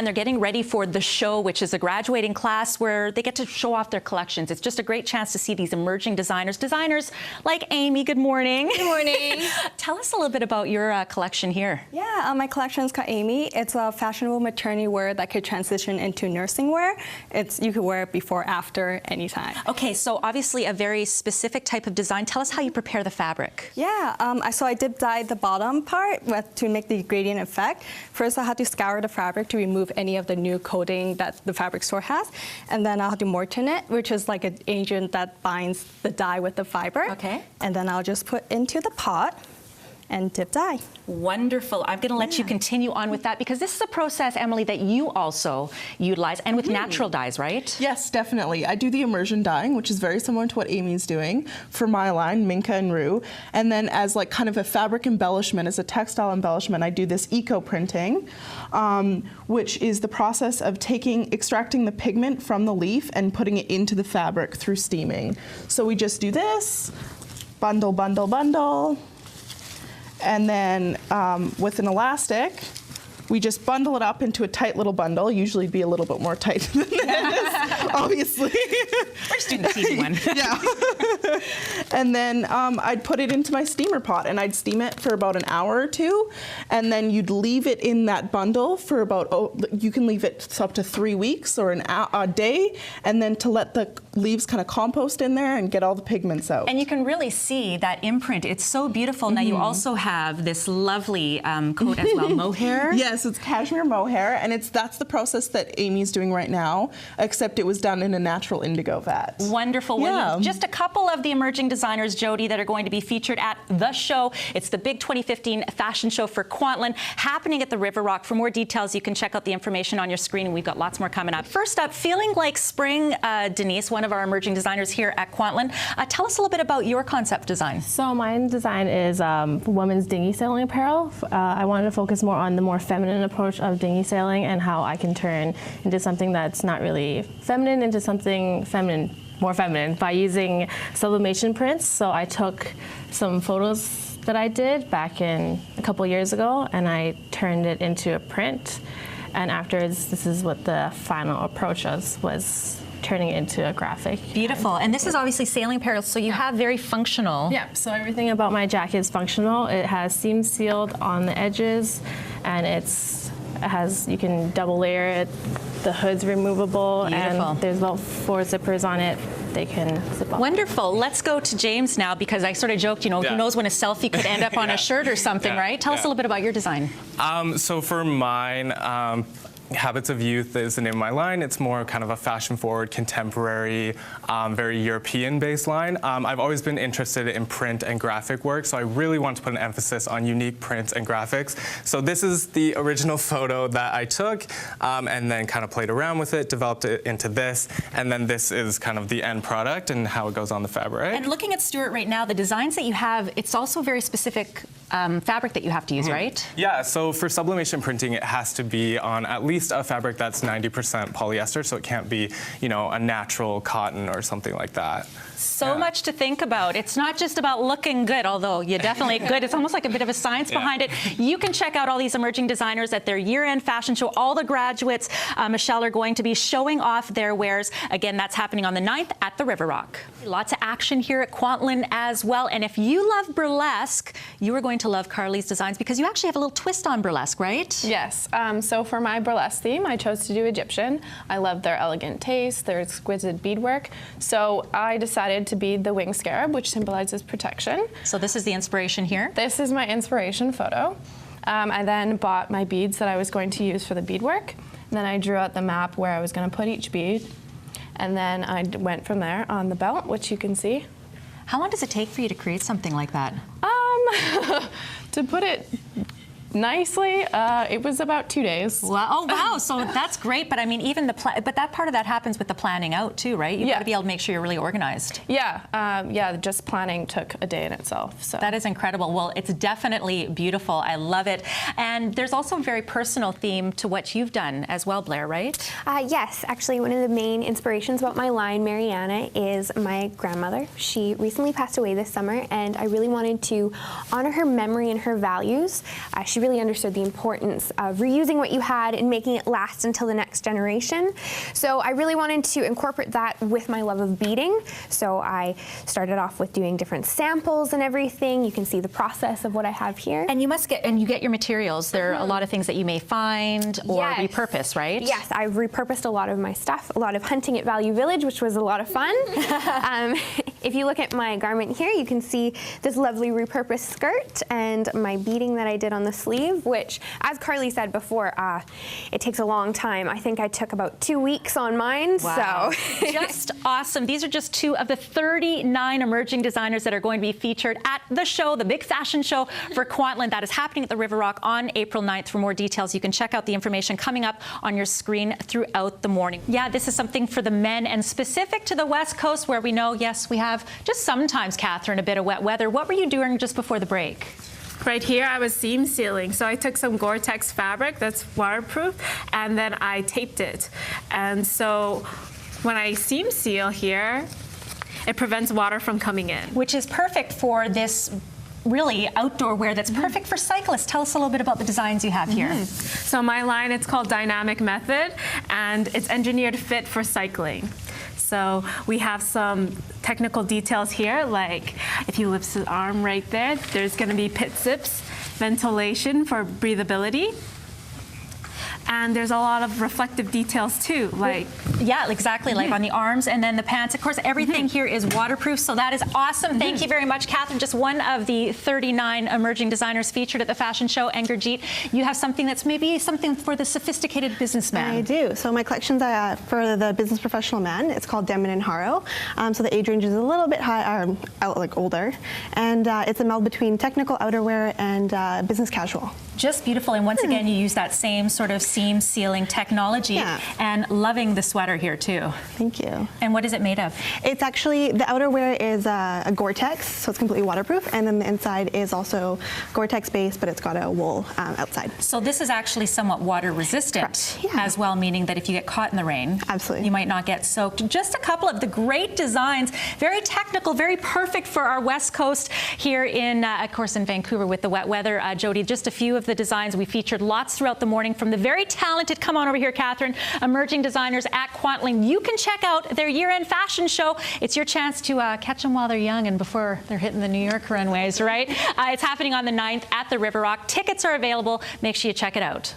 And they're getting ready for the show, which is a graduating class where they get to show off their collections. It's just a great chance to see these emerging designers like Amy. Good morning. Good morning. Tell us a little bit about your collection here. Yeah, my collection is called Amy. It's a fashionable maternity wear that could transition into nursing wear. You could wear it before, after, anytime. Okay, so obviously a very specific type of design. Tell us how you prepare the fabric. Yeah, so I dip dye the bottom part to make the gradient effect. First, I have to scour the fabric to remove any of the new coating that the fabric store has. And then I'll do Morton it, which is like an agent that binds the dye with the fiber. Okay. And then I'll just put into the pot and dip dye. Wonderful. I'm going to let you continue on with that because this is a process, Emily, that you also utilize and with natural dyes, right? Yes, definitely. I do the immersion dyeing, which is very similar to what Amy's doing for my line, Minka and Rue. And then as like kind of a fabric embellishment, as a textile embellishment, I do this eco printing, which is the process of extracting the pigment from the leaf and putting it into the fabric through steaming. So we just do this, bundle, bundle, bundle. And then with an elastic, we just bundle it up into a tight little bundle. Usually be a little bit more tight than this, obviously. We're just doing the TV one. Yeah. And then I'd put it into my steamer pot and I'd steam it for about an hour or two. And then you'd leave it in that bundle for you can leave it up to 3 weeks or a day. And then to let the leaves kind of compost in there and get all the pigments out. And you can really see that imprint. It's so beautiful. Now you also have this lovely coat as well, mohair. Yes, it's cashmere mohair, and that's the process that Amy's doing right now, except it was done in a natural indigo vat. Wonderful. Yeah. Well, just a couple of the emerging designers, Jody, that are going to be featured at the show. It's the big 2015 fashion show for Kwantlen, happening at the River Rock. For more details, you can check out the information on your screen, and we've got lots more coming up. First up, feeling like spring, Denise, one of our emerging designers here at Kwantlen. Tell us a little bit about your concept design. So my design is women's dinghy sailing apparel. I wanted to focus more on the more feminine approach of dinghy sailing and how I can turn into something that's not really feminine into something more feminine by using sublimation prints. So I took some photos that I did back in a couple years ago and I turned it into a print. And afterwards, this is what the final approach was turning it into a graphic. Beautiful. And this is obviously sailing apparel, so you have very functional. Yeah, so everything about my jacket is functional. It has seam sealed on the edges, and you can double layer it. The hood's removable. Beautiful. And there's about 4 zippers on it. They can zip up. Wonderful. Let's go to James now, because I sort of joked, who knows when a selfie could end up on a shirt or something, right? Tell us a little bit about your design. So for mine, Habits of Youth is the name of my line. It's more kind of a fashion-forward, contemporary, very European-based line. I've always been interested in print and graphic work, so I really want to put an emphasis on unique prints and graphics. So this is the original photo that I took, and then kind of played around with it, developed it into this, and then this is kind of the end product and how it goes on the fabric. And looking at Stuart right now, the designs that you have, it's also very specific fabric that you have to use, right? Yeah, so for sublimation printing, it has to be on at least a fabric that's 90% polyester, so it can't be, a natural cotton or something like that. So much to think about. It's not just about looking good, although you're definitely good. It's almost like a bit of a science behind it. You can check out all these emerging designers at their year-end fashion show. All the graduates, Michelle, are going to be showing off their wares. Again, that's happening on the 9th at the River Rock. Lots of action here at Kwantlen as well. And if you love burlesque, you are going to love Carly's designs because you actually have a little twist on burlesque, right? Yes. So for my burlesque theme, I chose to do Egyptian. I love their elegant taste, their exquisite beadwork. So I decided to be the wing scarab, which symbolizes protection. So this is the inspiration here? This is my inspiration photo. I then bought my beads that I was going to use for the beadwork. Then I drew out the map where I was going to put each bead. And then I went from there on the belt, which you can see. How long does it take for you to create something like that? To put it nicely, it was about 2 days. Wow. Oh, wow. So that's great. But I mean, even but that part of that happens with the planning out too, right? You've got to be able to make sure you're really organized. Yeah. Just planning took a day in itself. So that is incredible. Well, it's definitely beautiful. I love it. And there's also a very personal theme to what you've done as well, Blair, right? Yes. Actually, one of the main inspirations about my line, Mariana, is my grandmother. She recently passed away this summer, and I really wanted to honor her memory and her values. She she really understood the importance of reusing what you had and making it last until the next generation. So I really wanted to incorporate that with my love of beading. So I started off with doing different samples and everything. You can see the process of what I have here. And you get your materials. There are a lot of things that you may find or repurpose, right? Yes, I've repurposed a lot of my stuff, a lot of hunting at Value Village, which was a lot of fun. If you look at my garment here, you can see this lovely repurposed skirt and my beading that I did on the sleeve, which, as Carly said before, it takes a long time. I think I took about 2 weeks on mine. Wow. So just awesome. These are just 2 of the 39 emerging designers that are going to be featured at the show, the big fashion show for Kwantlen. That is happening at the River Rock on April 9th. For more details, you can check out the information coming up on your screen throughout the morning. Yeah, this is something for the men and specific to the West Coast, where we know, yes, we have just sometimes, Catherine, a bit of wet weather. What were you doing just before the break? Right here, I was seam sealing. So I took some Gore-Tex fabric that's waterproof, and then I taped it. And so when I seam seal here, it prevents water from coming in. Which is perfect for this really outdoor wear that's perfect for cyclists. Tell us a little bit about the designs you have here. So my line, it's called Dynamic Method, and it's engineered fit for cycling. So we have some technical details here, like if you lift the arm right there, there's going to be pit zips, ventilation for breathability. And there's a lot of reflective details too, like exactly, like on the arms and then the pants. Of course, everything here is waterproof, so that is awesome. Thank you very much, Catherine. Just one of the 39 emerging designers featured at the fashion show. And Gurjeet, you have something that's maybe something for the sophisticated businessman. I do. So my collection's for the business professional man. It's called Demon and Haro. So the age range is a little bit high, like older, and it's a meld between technical outerwear and business casual. Just beautiful, and once again, you use that same sort of seam sealing technology, and loving the sweater here too. Thank you. And what is it made of? It's actually, the outerwear is a Gore-Tex, so it's completely waterproof, and then the inside is also Gore-Tex base, but it's got a wool outside. So this is actually somewhat water resistant as well, meaning that if you get caught in the rain, absolutely, you might not get soaked. Just a couple of the great designs, very technical, very perfect for our West Coast here in, of course, in Vancouver with the wet weather. Jody, just a few of the designs we featured lots throughout the morning from the very talented, come on over here, Catherine, emerging designers at Kwantlen. You can check out their year-end fashion show. It's your chance to catch them while they're young and before they're hitting the New York runways, right? It's happening on the 9th at the River Rock. Tickets are available. Make sure you check it out.